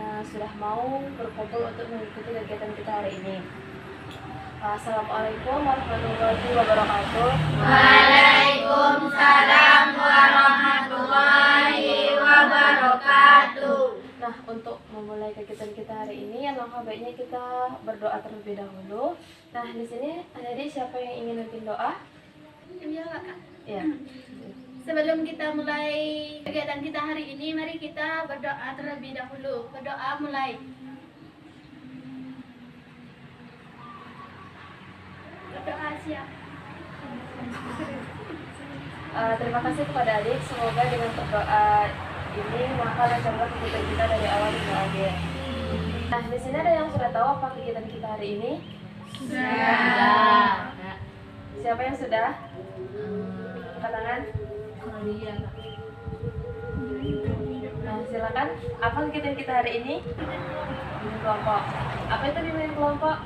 semuanya sudah mau berkumpul untuk mengikuti kegiatan kita hari ini. Assalamualaikum warahmatullahi wabarakatuh. Waalaikumsalam warahmatullahi wabarakatuh. Nah, untuk memulai kegiatan kita hari ini, alangkah baiknya kita berdoa terlebih dahulu. Nah, di sini adik-adik siapa yang ingin memimpin doa? Iya, Kak. Ya. Sebelum kita mulai kegiatan kita hari ini, mari kita berdoa terlebih dahulu. Berdoa mulai. Berdoa siap. Terima kasih kepada adik. Semoga dengan berdoa ini maka lancarlah kegiatan kita dari awal hingga akhir. Nah, di sini ada yang sudah tahu apa kegiatan kita hari ini? Sudah. Siapa yang sudah? Angkat tangan. Nah, silakan. Apa kegiatan kita hari ini? Bimbing kelompok. Apa itu bimbing kelompok?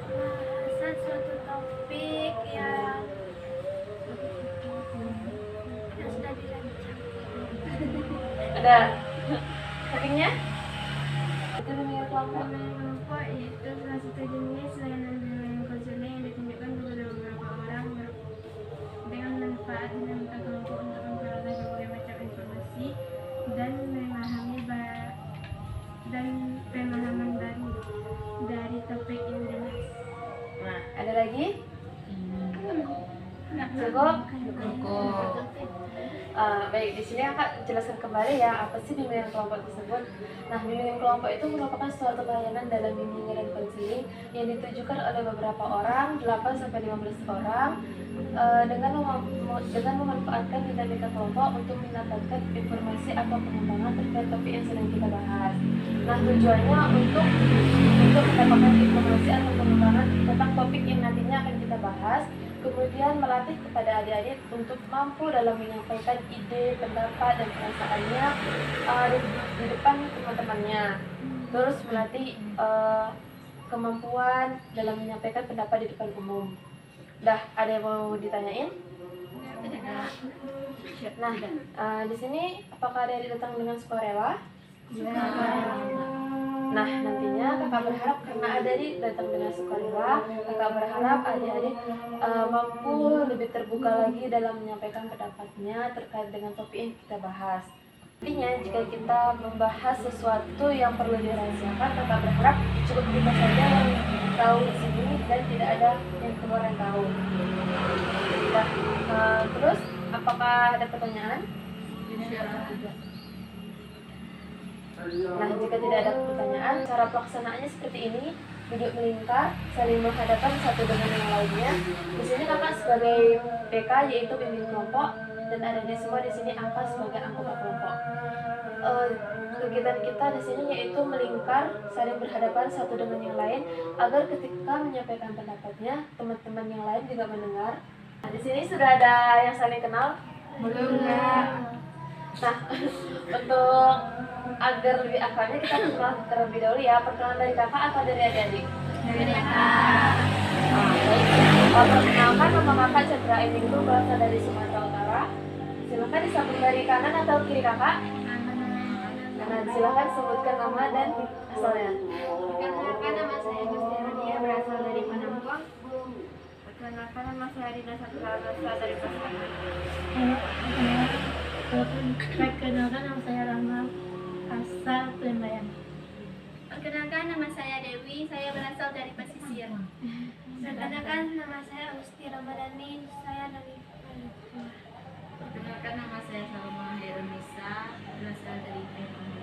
Bahasa suatu topik yang sudah dirancang. Ada topiknya? Itu bimbing kelompok. Kelompok itu salah satu jenis layanan bimbingan konseling yang ditunjukkan kepada beberapa orang dengan manfaat dinamika kelompok untuk memperoleh berbagai macam informasi dan pemahaman baru dari topik yang jelas. Nah, ada lagi? Cukup? Baik, di sini Kakak jelaskan kembali ya apa sih bimbingan kelompok tersebut. Nah, bimbingan kelompok itu merupakan suatu pelayanan dalam bimbingan dan konseling yang ditujukan oleh beberapa orang, 8-15 orang, dengan memanfaatkan dinamika kelompok untuk mendapatkan informasi atau pengembangan terkait topik yang sedang kita bahas. Nah, tujuannya untuk mendapatkan informasi atau pengembangan tentang topik yang nantinya akan kita bahas, kemudian melatih kepada adik-adik untuk mampu dalam menyampaikan ide, pendapat, dan perasaannya di depan teman-temannya. Terus melatih kemampuan dalam menyampaikan pendapat di depan umum. Dah, ada yang mau ditanyain? Nah, di sini apakah adik-adik datang dengan sukarela? Nah, nantinya kakak berharap karena adik-adik datang dengan sukarela, kakak berharap adik-adik mampu lebih terbuka lagi dalam menyampaikan pendapatnya terkait dengan topik yang kita bahas. Intinya, jika kita membahas sesuatu yang perlu dirahasiakan, kakak berharap cukup kita saja yang tahu di sini dan tidak ada yang keluar yang tahu. Nah, terus apakah ada pertanyaan? Nah, jika tidak ada pertanyaan, cara pelaksanaannya seperti ini: duduk melingkar, saling menghadapkan satu dengan yang lainnya. Di sini kakak sebagai PK yaitu bimbing kelompok, dan ada di semua di sini angka sebagai anggota kelompok. Kegiatan kita di sini yaitu melingkar, saling berhadapan satu dengan yang lain, agar ketika menyampaikan pendapatnya, teman-teman yang lain juga mendengar. Nah, di sini sudah ada yang saling kenal? Belum, Kak. Nah, untuk agar lebih akrabnya kita perkenalan terlebih dahulu ya. Perkenalan dari kakak atau dari adik-adik? Dari Kak. Perkenalkan, nama kakak Chandra Indingru, berasal dari Sumatera Utara. Silakan disambung dari kanan atau kiri kakak. Kanan, silakan sebutkan nama dan asalnya. Perkenalkan, nama saya Gusti Rodia, berasal dari Panampang. Perkenalkan, nama saya Rina Satra, berasal dari Pasaman. Perkenalkan, nama saya Rama, asal Plembayan. Perkenalkan, nama saya Dewi, saya berasal dari Pasisir. Perkenalkan, nama saya Gusti Ramadhani, saya dari Palembang. Perkenalkan, nama saya Salma Herunisa, berasal dari Palembang.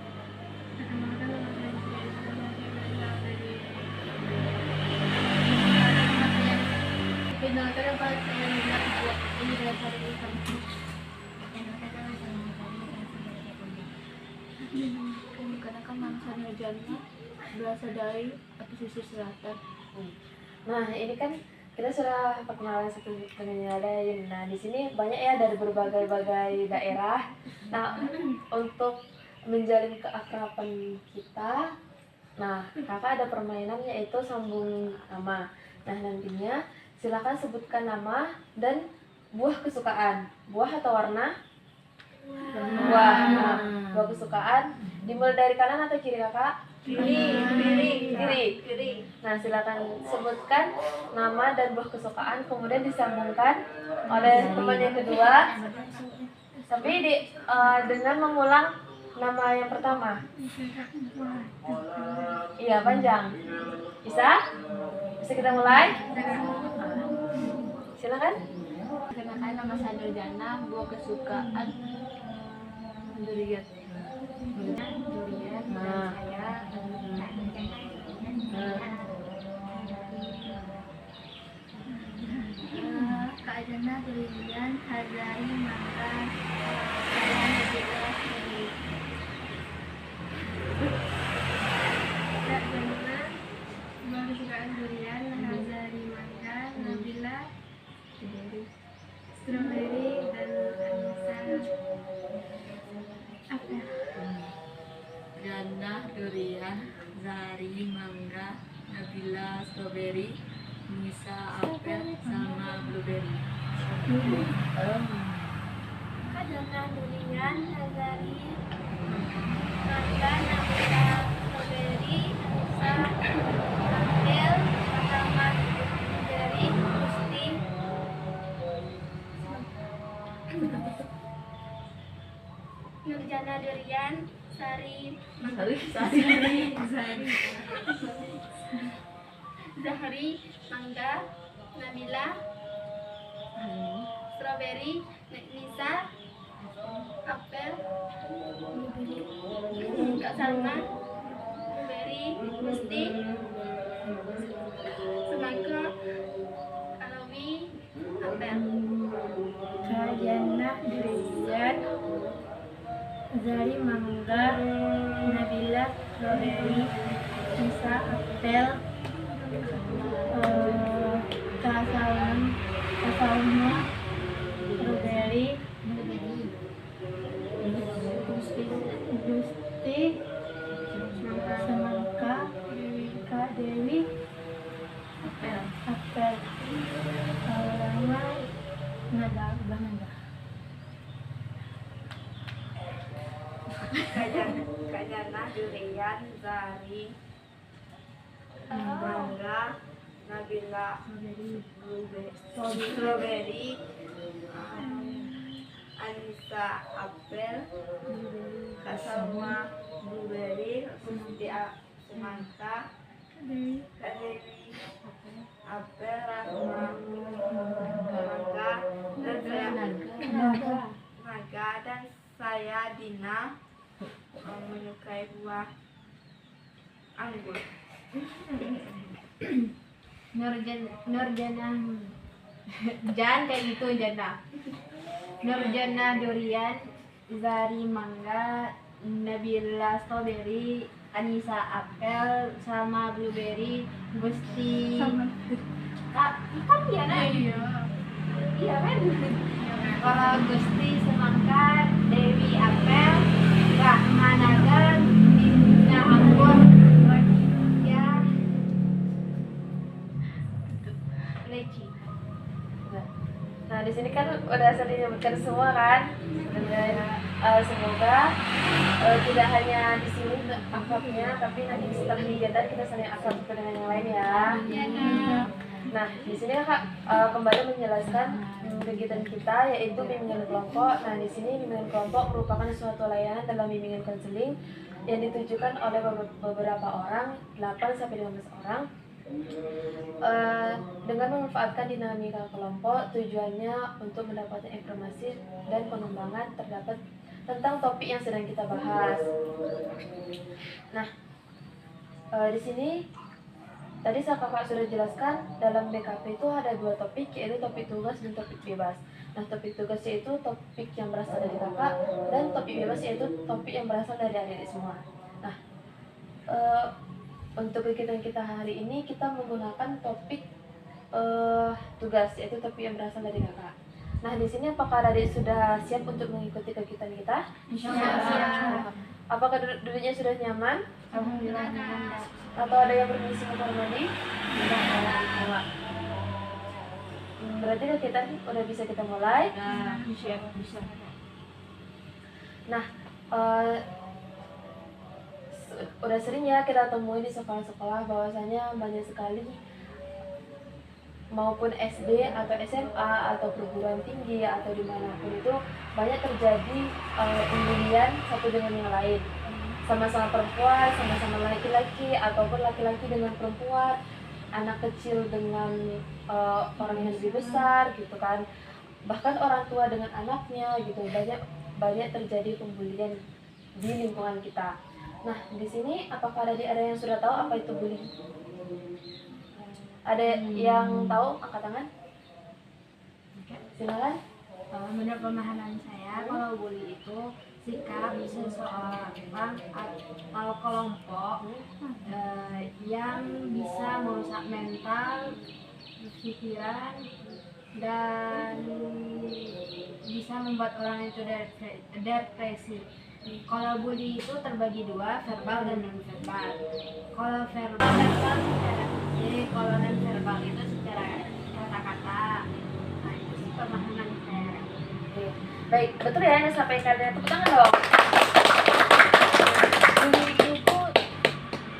Perkenalkan, nama saya Gusti berasal dari Perkenalkan, nama saya Nina, ini berasal dari Kampung. Perkenalkan, nama saya Nurjani, berasal dari pesisir selatan. Nah, ini kan kita sudah perkenalan satu dengan yang lain. Nah, di sini banyak ya dari berbagai daerah. Nah, untuk menjalin keakraban kita, nah kakak ada permainan yaitu sambung nama. Nah, nantinya silakan sebutkan nama dan buah kesukaan. Buah atau warna? Buah. kesukaan. Dimulai dari kanan atau kiri kakak? Kiri. Nah, silakan sebutkan nama dan buah kesukaan, kemudian disambungkan oleh teman yang kedua. Tapi dengan mengulang nama yang pertama. Iya, panjang. Bisa? Bisa kita mulai? Silakan. Perkenalkan, nama saya Nurjana, buah kesukaan durian. Durian dan saya Kak Jana durian, Hazari mangga, saya Nabila dari Kak Jana buah kesukaan durian, Hazari mangga, Nabila strawberry dan Anissa apel. Jana durian, Zari mangga, Nabila strawberry, Nisa apel, sama blueberry. Kak Jana durian, Hazari mangga, Nabila strawberry, Anissa apel, Muhammad dari Gusti Nurjana durian, Zahri mangga, Nabila strawberry, Nisa apel, Kak Salma blueberry, Gusti semangka, Alawi apel. Kak Jana durian, Zari mangga, Nabila strawberry, Nisa apel, Kak Salma blueberry, Gusti semangka, Kak Dewi apel, Rama nada. Kak Jana durian, Zari mangga, Nabila strawberry, Anissa apel, Kak Salma blueberry, Gusti semangka, Kak Dewi apel, Rahma mangga, dan saya naga, dan saya Dina menyukai buah anggur. Nurjana Jan kayak gitu Jana. Nurjana durian, Zari mangga, Nabila strawberry, Anissa apel, sama blueberry, Gusti kan Jana. Iya kan? Kalau Gusti semangka, Dewi apel, Rahma naga, Dina anggur, ya leci. Nah, di sini kan udah saling menyebutkan semua kan. Dan semoga tidak hanya di sini akrabnya, tapi nanti setelah hijatan kita saling akrab dengan yang lain ya. Nah, di sini Kak kembali menjelaskan kegiatan kita yaitu bimbingan kelompok. Nah, di sini bimbingan kelompok merupakan suatu layanan dalam bimbingan konseling yang ditujukan oleh beberapa orang, 8 sampai 15 orang. Dengan memanfaatkan dinamika kelompok, tujuannya untuk mendapatkan informasi dan pengembangan terdapat tentang topik yang sedang kita bahas. Nah, di sini tadi kakak sudah jelaskan dalam BKP itu ada 2 topik, yaitu topik tugas dan topik bebas. Nah, topik tugas yaitu topik yang berasal dari kakak, dan topik bebas yaitu topik yang berasal dari adik-adik semua. Nah, untuk kegiatan kita hari ini kita menggunakan topik tugas, yaitu topik yang berasal dari kakak. Nah, di sini apakah adik sudah siap untuk mengikuti kegiatan kita? Siap. Apakah duduknya sudah nyaman? Alhamdulillah. Atau ada yang permisi mau kamar mandi? Enggak. Berarti kegiatan udah bisa kita mulai. Siap, bisa. Nah, udah sering ya kita temui di sekolah-sekolah bahwasanya banyak sekali maupun SD atau SMA atau perguruan tinggi atau dimanapun itu banyak terjadi pembulian satu dengan yang lain, sama-sama perempuan, sama-sama laki-laki ataupun laki-laki dengan perempuan, anak kecil dengan orang yang lebih besar gitu kan, bahkan orang tua dengan anaknya gitu. Banyak terjadi pembulian di lingkungan kita. Nah, di sini apakah ada yang sudah tahu apa itu bullying? Ada yang tahu? Angkat tangan. Silakan. Menurut pemahaman saya, kalau bully itu sikap seseorang atau kelompok yang bisa merusak mental, pikiran, dan bisa membuat orang itu depresi. Kalau bully itu terbagi dua, verbal dan non verbal. Kalau verbal jadi kalau non verbal itu secara kata-kata. Nah, itu sih pemahaman saya. Oke. Baik, betul ya yang disampaikannya. Tepuk tangan dong. Bullying itu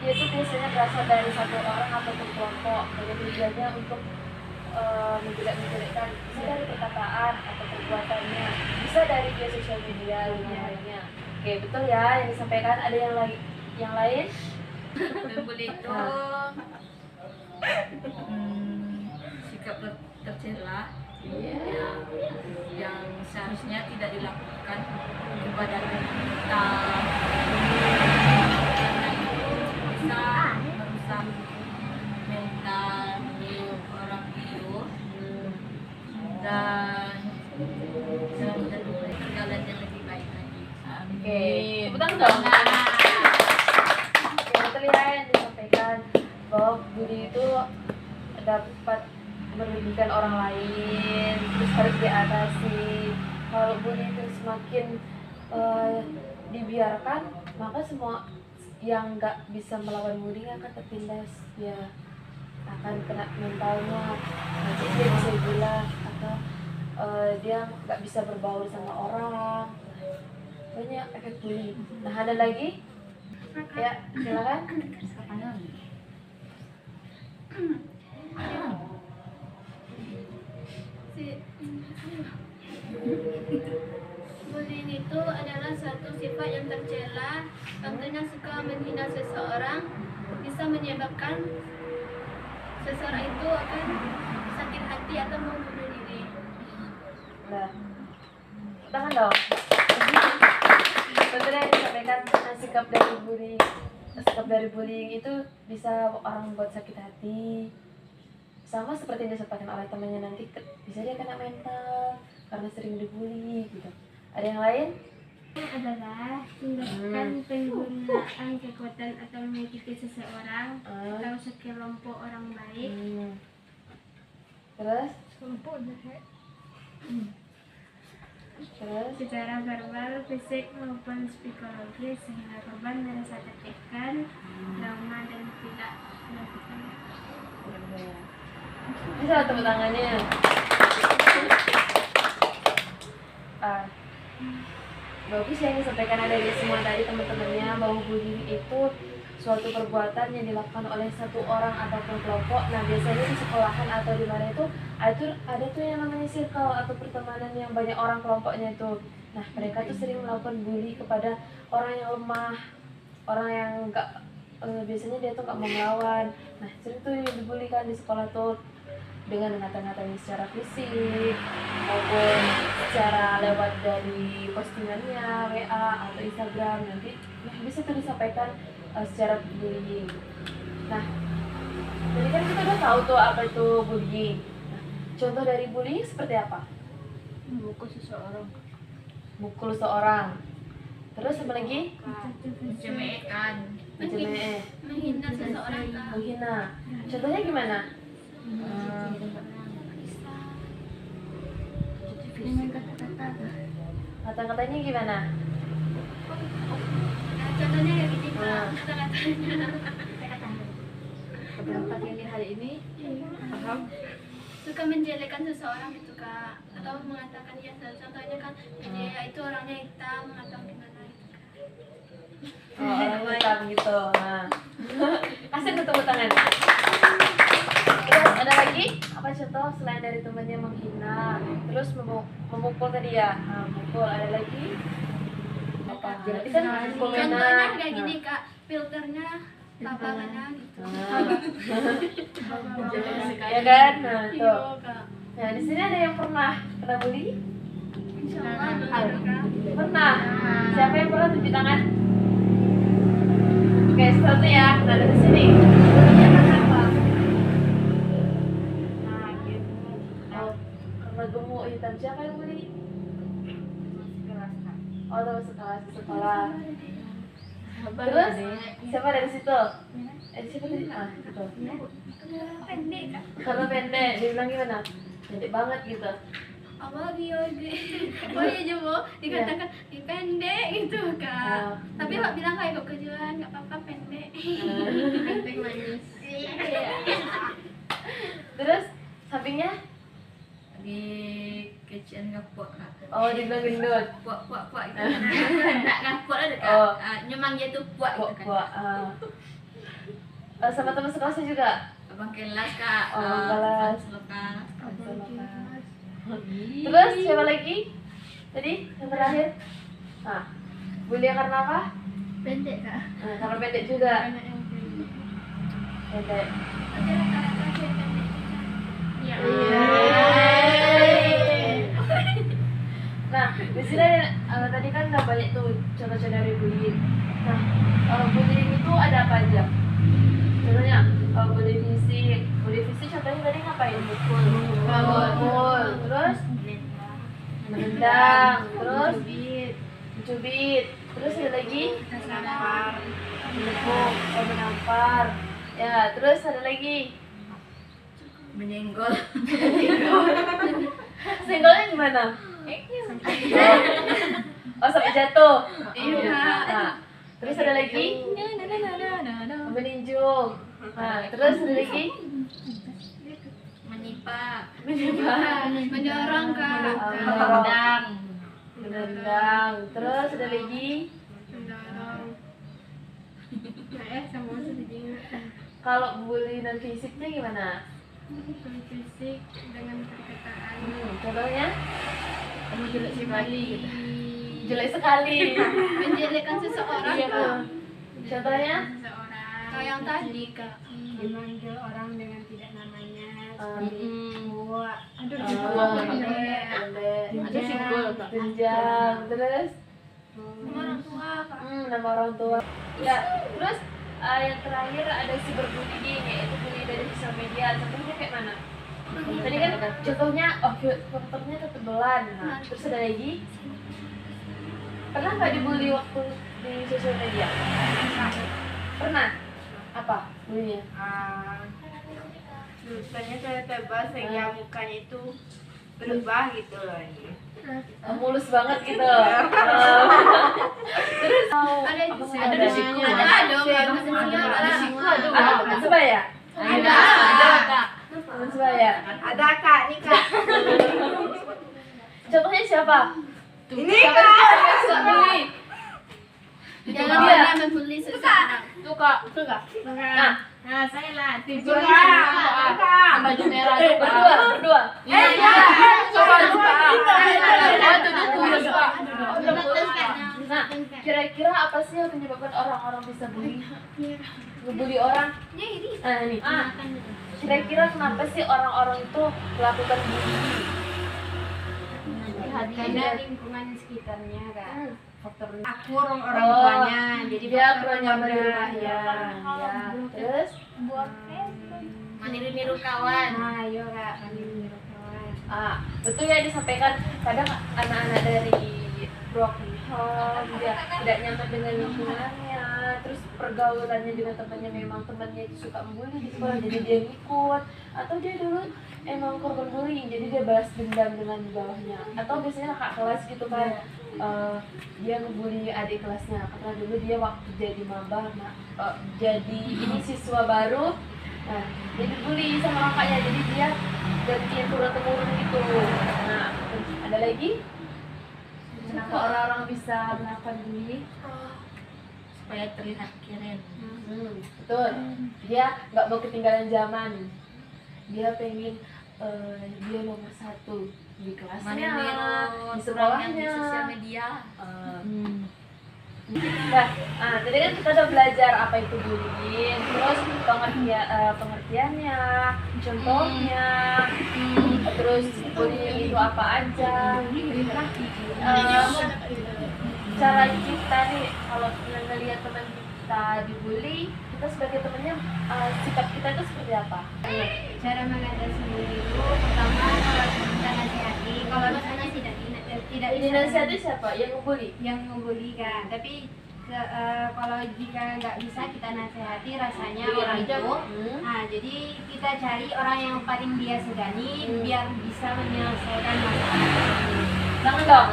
biasanya berasal dari satu orang atau kelompok. Jadi tujuannya untuk menjelek-menjelekkan, bisa dari perkataan atau perbuatannya, bisa dari via sosial media dan lainnya. Oke, betul ya yang disampaikan. Ada yang lain? Membuli itu sikap tercela yang seharusnya tidak dilakukan kepada kita, karena itu bisa merusak mental orang itu dan bisa jalan yang lebih baik lagi. Oke, tepuk tangan dong. Oke, betul ya yang disampaikan bahwa bully itu dapat merugikan orang lain, terus harus diatasi. Kalau bully itu semakin dibiarkan, maka semua yang nggak bisa melawan bullying akan tertindas, ya akan kena mentalnya, nanti dia bisa gila atau dia nggak bisa berbaur sama orang. Banyak efek bullying. Nah, ada lagi? Ya, silakan. Bullying itu adalah suatu sifat yang tercela, contohnya suka menghina seseorang, bisa menyebabkan seseorang itu akan sakit hati atau membunuh diri. Nah, tangan dong. Betul yang disampaikan, sikap dari bullying itu bisa orang buat sakit hati, sama seperti yang disampaikan oleh temannya, nanti bisa dia kena mental karena sering dibully gitu. Ada yang lain? Adalah tindakan penggunaan kekuatan atau menyakiti seseorang atau sekelompok orang baik. Terus? Secara verbal, fisik maupun psikologis sehingga korban merasa tertekan, trauma dan tidak melakukan. Bisa tepuk tangannya. Bagus yang disampaikan ada di semua tadi teman-temannya, bahwa bullying itu suatu perbuatan yang dilakukan oleh satu orang ataupun kelompok. Nah, biasanya di sekolahan atau di mana itu ada tuh yang namanya circle atau pertemanan yang banyak orang kelompoknya itu. Nah, mereka tuh sering melakukan bully kepada orang yang lemah, orang yang biasanya dia tuh nggak mau melawan. Nah, sering tuh yang dibully kan di sekolah tuh dengan ngata-ngatain secara fisik maupun secara lewat dari postingannya, WA atau Instagram, nanti bisa tuh disampaikan secara bullying. Nah, jadi kan kita udah tahu tuh apa itu bullying. Nah, contoh dari bullying seperti apa? Memukul seseorang. Mukul seorang. Terus apa lagi? Mencemekan, Menghina seseorang. Menghina. Contohnya gimana? Dengan kata-kata. Kata-katanya gimana? Contohnya kayak gini Pak, kata-katanya. Pendapat yang di hari ini paham? Suka menjelekkan seseorang gitu Kak, atau mengatakan ya, contohnya kan dia itu orangnya hitam atau gimana gitu Kak. Orang hitam orang gitu. Nah, kasih tuh tepuk tangan. Terus ada lagi apa contoh selain dari temannya menghina, terus memukul tadi ya, nah, memukul. Ada lagi apa? Berarti kan Contohnya permainan. kayak gini kak, filternya tabakannya gitu. Ya kan? Nah, Iya tuh. kak. Nah, di sini ada yang pernah kena bully? Insya Allah ada kak. Pernah. Siapa yang pernah tunjuk tangan? Oke, satu ya. Nah, dari sini. Bulinya karena apa? Oh, karena gemuk hitam. Siapa yang bully? Oh, teman sekolah. Terus siapa dari situ? Siapa tadi? Ah, gitu. Pendek kak. Karena pendek, dia bilang gimana? Pendek banget gitu. Awal dia boleh coba dikatakan di pendek gitu kak. Tapi Pak bilang kayak kok kejuan nggak apa-apa pendek. Penting manis. Terus sampingnya? Di kecian gapok kak. Oh, dibilang gendut. Puak itu. Enggak gapok ada kak. Oh. Nyemang dia tuh puak gitu kan. Buat sama teman sekelasnya juga. Abang kelas kak. Oh, kelas. Lokal. Terus siapa lagi? Tadi yang terakhir? Nah, bully karena apa? Pendek kak. Nah, karena pendek juga. Anak yang pendek. Pendek. Tapi rata-rata saya pendek. Iya. Nah, di sini tadi kan udah banyak tuh contoh-contoh dari bullying. Nah, bullying itu ada apa aja? Contohnya, bully fisik contohnya tadi ngapain? Mukul. Terus menendang, terus mencubit. Terus ada lagi menepuk, menampar. Ya, terus ada lagi Menyenggol. senggolnya gimana? Oh, sampai jatuh. Iya. Nah, terus ada lagi meninjau. Nah, terus ada lagi Menyipak. Mendorong kak. Menendang. menendang. Terus ada lagi Mendorong. Sama sedikit. kalau bully non fisiknya gimana? Fisik dengan perkataan. Contohnya Kamu jelek sekali gitu. jelek sekali. Menjelekkan seseorang Iya, kak. contohnya Seseorang. Kayak yang tadi kak. Dimanggil orang dengan tidak namanya, seperti Mm-mm. aduh pendek, Ada singgul kak. jenjang, terus Sama orang tua kak. nama orang tua. Ya, terus yang terakhir ada cyberbullying, yaitu bully dari sosial media. Contohnya kayak mana? Tadi kan contohnya, filternya ketebelan. Nah, terus ada lagi, pernah nggak dibully waktu di sosial media? Pernah. Apa bullynya? Tulisannya saya tebal sehingga mukanya itu berubah gitu loh. Mulus banget gitu. Terus Ada di siku. Ada dong. Di siku ada teman sebaya. Ada kak. Teman sebaya. Ada kak, nih kak. Contohnya siapa? Ini Siapa yang suka bully? Jangan Iya. pernah membuli seseorang. Tuh kak. Tuh kak. Nah, saya lah. baju merah berdua. Iya. Coba lupa. Nah, kira-kira apa sih yang menyebabkan orang-orang bisa bully? Ngebully orang? Nah, ini. Kira-kira kenapa sih orang-orang itu melakukan bullying? Karena lingkungan sekitarnya kak. Faktor akur orang Oh, tuanya, jadi dia faktor kurang nyaman di keluarga, rumahnya. Ya. Terus? Meniru-niru kawan. Nah, iya kak, kami menurut kawan. Betul ya disampaikan, kadang anak-anak dari broken home dia tidak nyaman dengan lingkungannya, terus pergaulannya dengan temannya, memang temannya itu suka membuli di sekolah jadi dia ngikut, atau dia dulu emang korban bullying jadi dia balas dendam dengan bawahnya, atau biasanya kakak kelas gitu kan, dia ngebully adik kelasnya karena dulu dia waktu jadi maba, jadi ini siswa baru. Nah, dia dibully sama kakaknya, jadi dia gantian turun-temurun gitu. Nah, ada lagi? Kenapa orang-orang bisa melakukan bullying? supaya terlihat keren. Betul. Dia nggak mau ketinggalan zaman. Dia pengen dia nomor satu di kelasnya, Meniru di orang yang di sekolahnya. sosial media. Nah, tadi kan kita udah belajar apa itu bullying, terus pengertiannya, contohnya, terus bullying itu apa aja. Cara kita nih kalau ngelihat teman kita dibully, kita sebagai temennya sikap kita itu seperti apa? Cara mengatasi bully itu pertama kalau kita nasihati, kalau misalnya tidak Ini bisa nasihati siapa? Yang ngebully? yang membuli kan, tapi kalau jika nggak bisa kita nasihati rasanya Iya, orang aja. itu, jadi kita cari orang yang paling dia segani biar bisa menyelesaikan masalah. Jangan dong.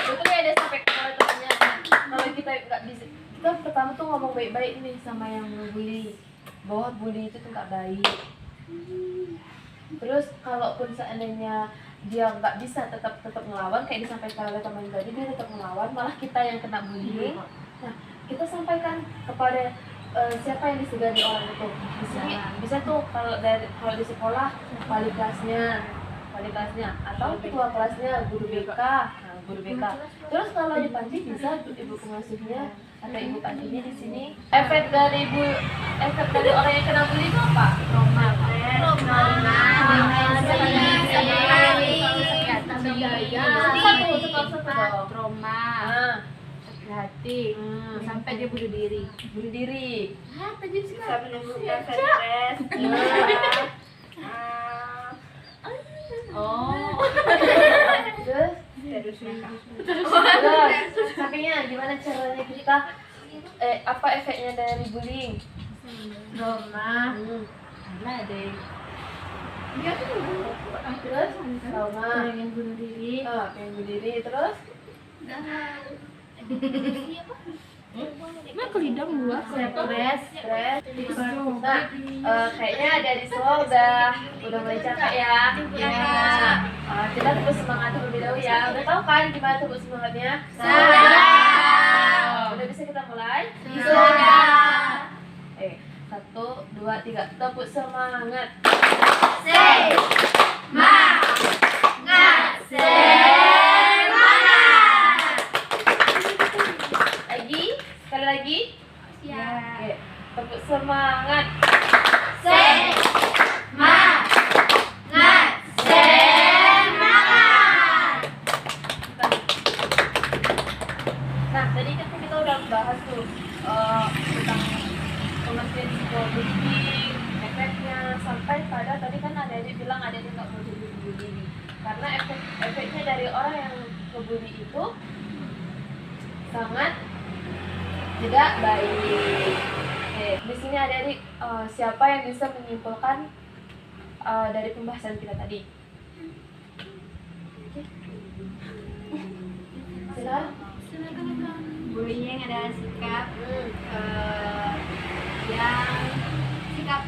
Itu kayak ada sampai kepada temennya. Kalau kita nggak bisa, kita pertama tuh ngomong baik-baik nih sama yang ngebully, bahwa bully itu tuh nggak baik. Terus kalaupun seandainya dia nggak bisa tetap ngelawan kayak disampaikan oleh teman tadi, dia tetap ngelawan, malah kita yang kena bullying. Nah, kita sampaikan kepada siapa yang disegani orang itu. Bisa tuh kalau di sekolah wali kelasnya atau ketua kelasnya, guru BK. Nah, guru BK. Terus kalau di panti bisa ibu pengasuhnya atau ibu pantinya di sini. Efek dari orang yang kena bully itu apa? Trauma. Satu dong. Trauma, Nah, sakit hati, sampai dia bunuh diri. bunuh diri. Bisa menimbulkan stres. Oh. Terus sampingnya gimana caranya kita apa efeknya dari bullying? Trauma, lah deh. Terus trauma, Pengen bunuh diri. pengen bunuh diri, terus Emang kelidang gua? stres. Nah, kayaknya dari semua udah mulai capek ya. Kita terus semangat terlebih dahulu ya. Udah tahu kan gimana terus semangatnya? Udah bisa kita mulai? Sudah. 1, 2, 3, tepuk semangat. Sekali lagi. Oke, tepuk semangat. Nah, tadi kan kita udah bahas tuh tentang pengertian bullying, efeknya, sampai pada tadi kan ada yang bilang ada yang nggak mau jadi bully karena efeknya dari orang yang ngebully itu sangat tidak baik. Oke, di sini ada siapa yang bisa menyimpulkan dari pembahasan kita tadi? Silakan. Bullying adalah sikap sikap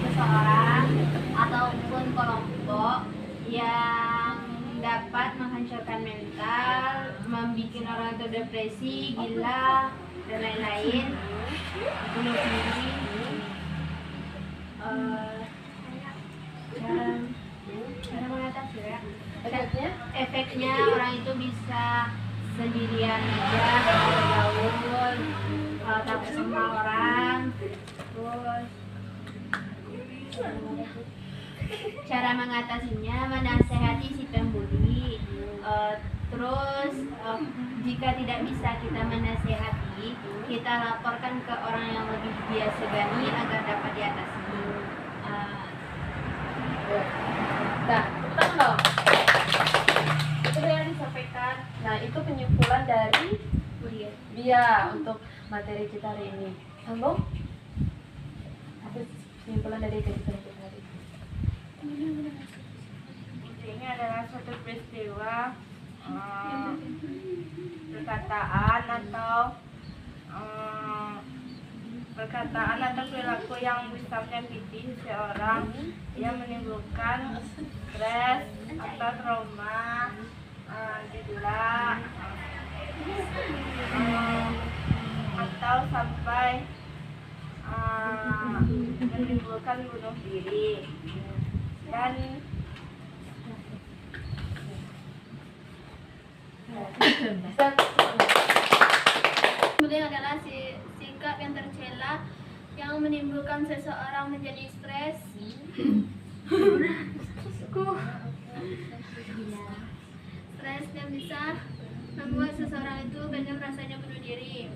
seseorang ataupun kelompok yang dapat menghancurkan mental, membuat orang itu depresi, gila, dan lain-lain, bunuh diri. Cara mengatasi ya. Efeknya orang itu bisa sendirian aja, bergaul, takut sama orang. Terus cara mengatasinya menasehati si pembuli. Terus jika tidak bisa kita menasehati, kita laporkan ke orang yang lebih dia segani agar dapat diatasi. Nah, tepuk dong. Itu yang disampaikan. Nah, itu penyimpulan dari Bia untuk materi kita hari ini. Sambung? Apa penyimpulan dari kita hari ini? Intinya adalah suatu peristiwa perkataan atau perilaku yang bisa menyakiti seseorang yang menimbulkan stres atau trauma, gila, sampai menimbulkan bunuh diri. Dan Bullying adalah sikap yang tercela yang menimbulkan seseorang menjadi stres. Stres yang bisa membuat seseorang itu banyak rasanya bunuh diri.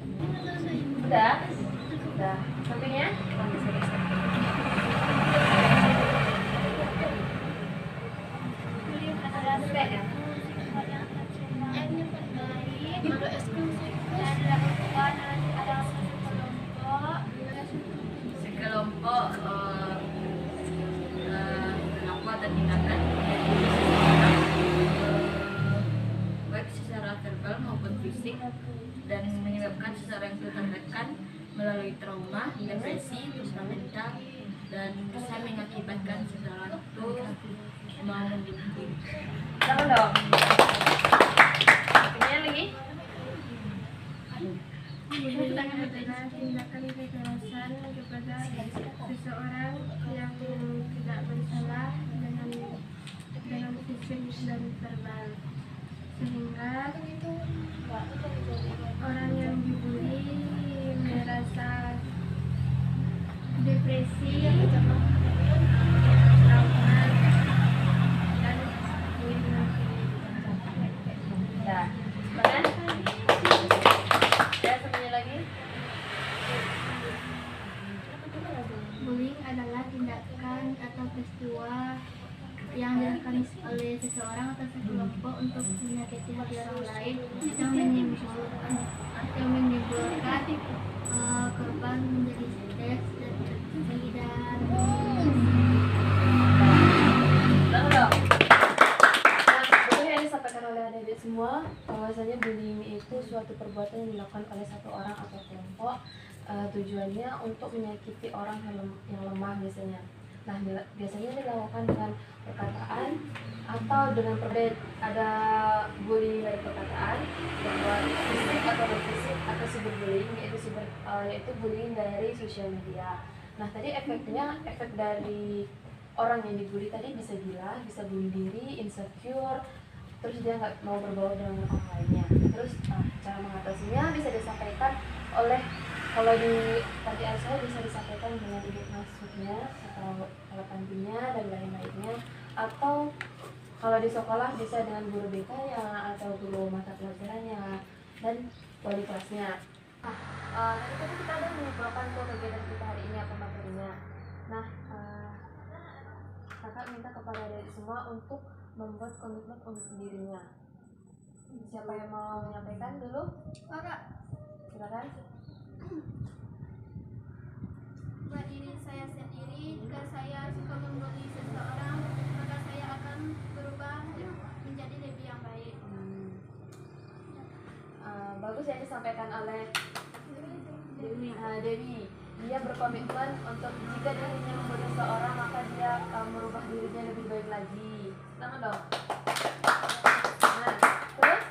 Udah? Udah. Sampingnya? Bullying adalah sifat yang tercela yang baik dan dilakukan oleh Sekelompok melakukan atau tindakan seseorang, baik secara verbal maupun fisik, dan menyebabkan seseorang itu tertekan melalui trauma, depresi, mental, dan bisa mengakibatkan seseorang itu mau membunuh diri. Jangan dong. Sampingnya lagi. Bullying adalah tindakan kekerasan kepada seseorang yang tidak bersalah dengan fisik dan verbal, sehingga orang yang dibully merasa depresi, trauma, dan bunuh diri. Udah. Mana? Ya, sampingnya lagi. Bullying adalah tindakan atau peristiwa yang dilakukan oleh seseorang atau sekelompok untuk menyakiti hati orang lain yang menimbulkan korban menjadi stres dan Jangan dong. Nah, betul yang disampaikan oleh adik-adik semua, bahwasanya bullying itu suatu perbuatan yang dilakukan oleh satu orang atau kelompok, tujuannya untuk menyakiti orang yang lemah biasanya. Nah, biasanya dilakukan dengan perkataan atau dengan ada bullying dari perkataan, bahwa fisik atau non-fisik, atau cyberbullying yaitu bullying dari sosial media. Nah, tadi efek dari orang yang dibully tadi bisa gila, bisa bunuh diri, insecure, terus dia nggak mau berbaur dengan orang lainnya. Terus cara mengatasinya bisa disampaikan oleh, kalau di panti asuhan bisa disampaikan dengan ibu masuknya atau kalau kantinnya dan lain-lainnya, atau kalau di sekolah bisa dengan guru BK-nya atau guru mata pelajarannya dan wali kelasnya. Tadi kita udah menyimpulkan tuh kegiatan kita hari ini apa materinya. Nah, kakak minta kepada adik semua untuk membuat komitmen untuk dirinya. Siapa yang mau menyampaikan dulu? Kakak, Silakan. buat diri saya sendiri, jika saya suka membuli seseorang, maka saya akan berubah menjadi lebih yang baik. Bagus yang disampaikan oleh Dewi. Dia berkomitmen untuk jika dirinya membuli seseorang, maka dia merubah dirinya lebih baik lagi. Selamat dong. Nah, terus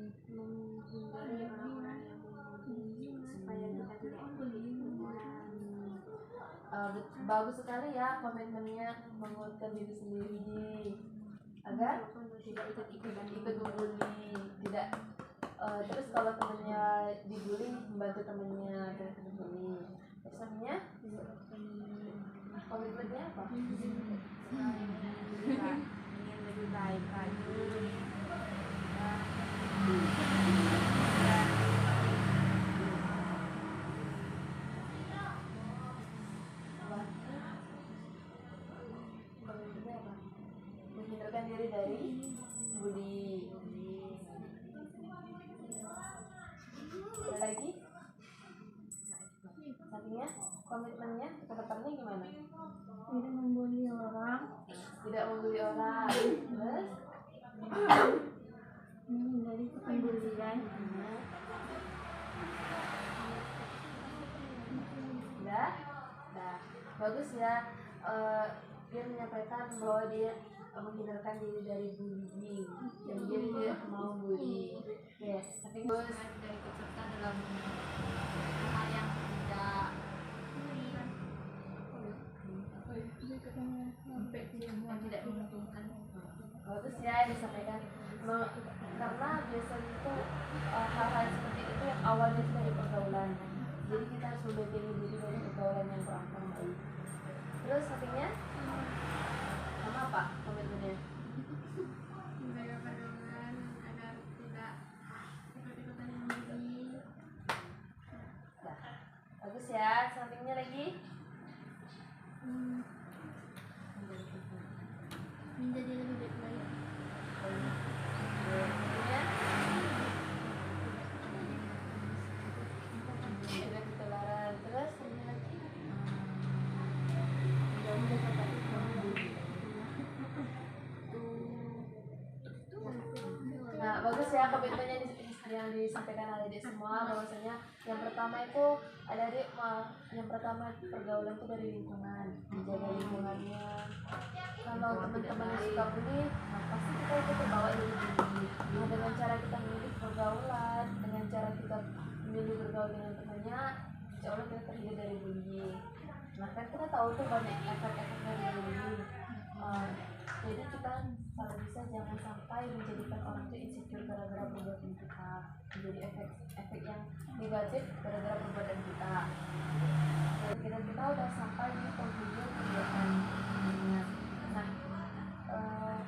menghindari orang-orang yang membuli supaya kita tidak membuli. Bagus sekali ya komitmennya, menguatkan diri sendiri agar tidak ikut membuli, tidak. Terus kalau temannya dibully, membantu temannya dengan dibully. Pesannya komitmennya apa? ingin lebih baik lagi. Komitmennya apa? Menghindarkan diri dari bully. Ada lagi? Artinya komitmennya ke depannya gimana? Tidak membuli orang, Tidak membuli orang. Terus? menghindari pembulian, Udah? Bagus ya. Dia menyampaikan bahwa dia menghindarkan diri dari bullying dan dia tidak mau bully. Yes, tapi terus dan ikut serta dalam hal yang tidak menguntungkan. bagus ya disampaikan. Karena biasanya itu hal-hal seperti itu yang awalnya itu dari pergaulan, jadi kita harus membentengi diri dari pergaulan yang kurang baik. Terus sampingnya sama apa komitmennya? menjaga pergaulan agar tidak ikut-ikutan yang bully. Nah, bagus ya. Sampingnya lagi Menjadi lebih baik. sampingnya tidak ketularan. Terus sampingnya lagi menjauhi tempat Nah, bagus ya komitmennya yang disampaikan adik-adik semua, bahwasanya yang pertama itu adik-adik yang pertama pergaulan itu dari lingkungan, menjaga lingkungannya. Kalau teman-teman suka bully, nah pasti kita itu terbawa dari bully. Nah, dengan cara kita memilih pergaulan, dengan cara kita memilih bergaul dengan temannya, insya Allah kita terhindar dari bullying. Nah, kan kita tahu tuh banyak efek-efek dari bullying. Jadi kita kalau bisa jangan sampai menjadikan orang itu insecure gara-gara perbuatan kita, menjadi efek yang negatif gara-gara perbuatan kita. Dan kita udah sampai di penghujung kegiatan ini. Nah,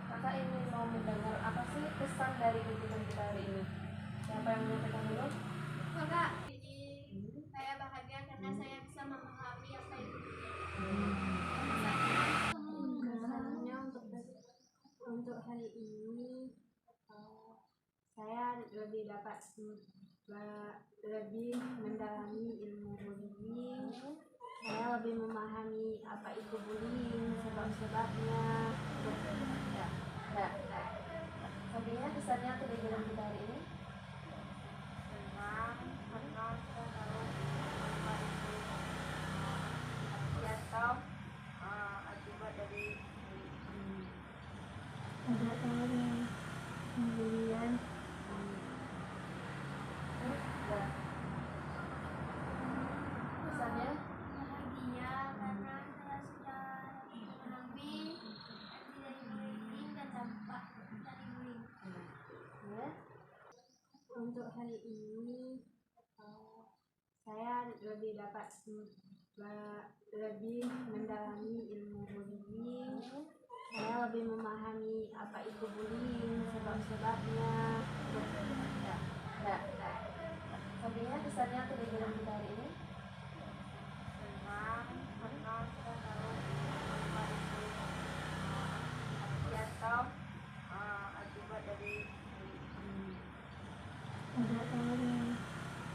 kakak ini mau mendengar apa sih pesan dari kegiatan kita hari ini? Siapa yang menyampaikan dulu? Kakak, saya bahagia karena saya bisa memahami apa itu. Kesannya untuk hari ini saya lebih dapat lebih mendalami ilmu bullying. Saya lebih memahami apa itu bullying, sebab-sebabnya. Sampingnya pesannya ke kegiatan kita hari ini? Senang karena saya tahu apa itu atau akibat dari Ada orang kemudian Pesannya? Bahagia karena saya sudah mengetahui arti dari bullying dan dampak dari bullying. Ya. untuk hari ini saya lebih dapat lebih mendalami ilmu bullying. Saya lebih memahami apa itu bullying, sebab-sebabnya. Sampingnya pesannya ke kegiatan kita hari ini? senang karena saya tahu apa itu atau akibat dari Ada orang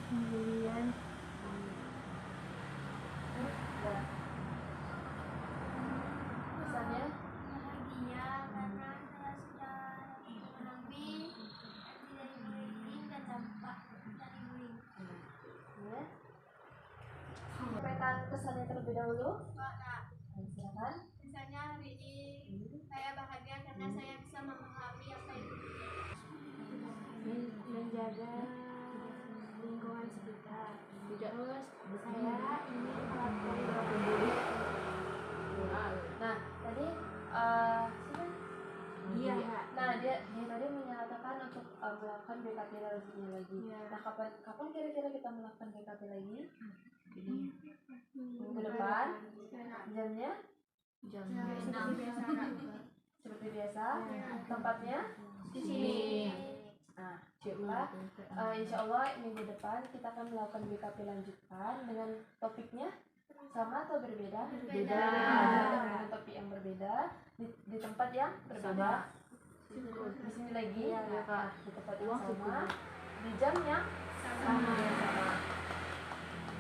kemudian Pesannya? Bahagia karena saya sudah mengetahui arti dari bullying dan dampak dari bullying. Ya. Sampaikan pesannya terlebih dahulu. Kak, Silakan. misalnya hari ini saya bahagia karena saya bisa memahami apa itu. menjaga lingkungan sekitar. Terus saya ingin melakukan Nah, tadi siapa? dia Nah, dia tadi menyatakan untuk melakukan BKP lagi. Nah, kapan kira-kira kita melakukan BKP lagi? Minggu depan. Jamnya? Jam Seperti biasa. Tempatnya? Di sini. Nah, coba insya Allah minggu depan kita akan melakukan BKP lanjutan dengan topiknya sama atau berbeda? Berbeda. Dengan topik yang berbeda di tempat yang berbeda. Di sini lagi ya Kak, di tempat yang sama, di jam yang sama.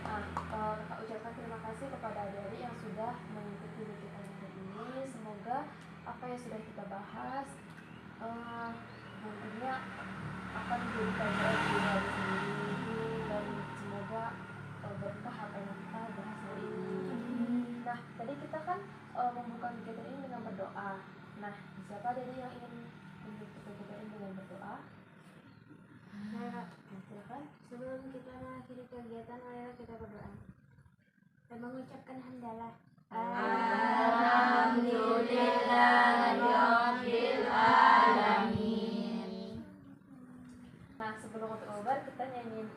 Nah, Kakak ucapkan terima kasih kepada adik-adik yang sudah mengikuti kita hari ini. Semoga apa yang sudah kita bahas nantinya akan menjadi pelajaran juga di sini, dan semoga berkah apa yang kita bahas hari ini. Nah, tadi kita kan membuka kegiatan ini dengan berdoa. Nah, siapa kegiatan, marilah kita berdoa dan mengucapkan hamdalah. Alhamdulillahirabbil alamin. Nah, sebelum untuk ngobrol kita nyanyiin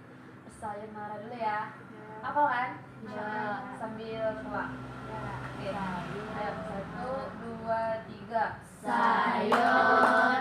sayonara dulu ya. Apa kan? Sambil tua. Oke. Ayo, 1, 2, 3. Sayonara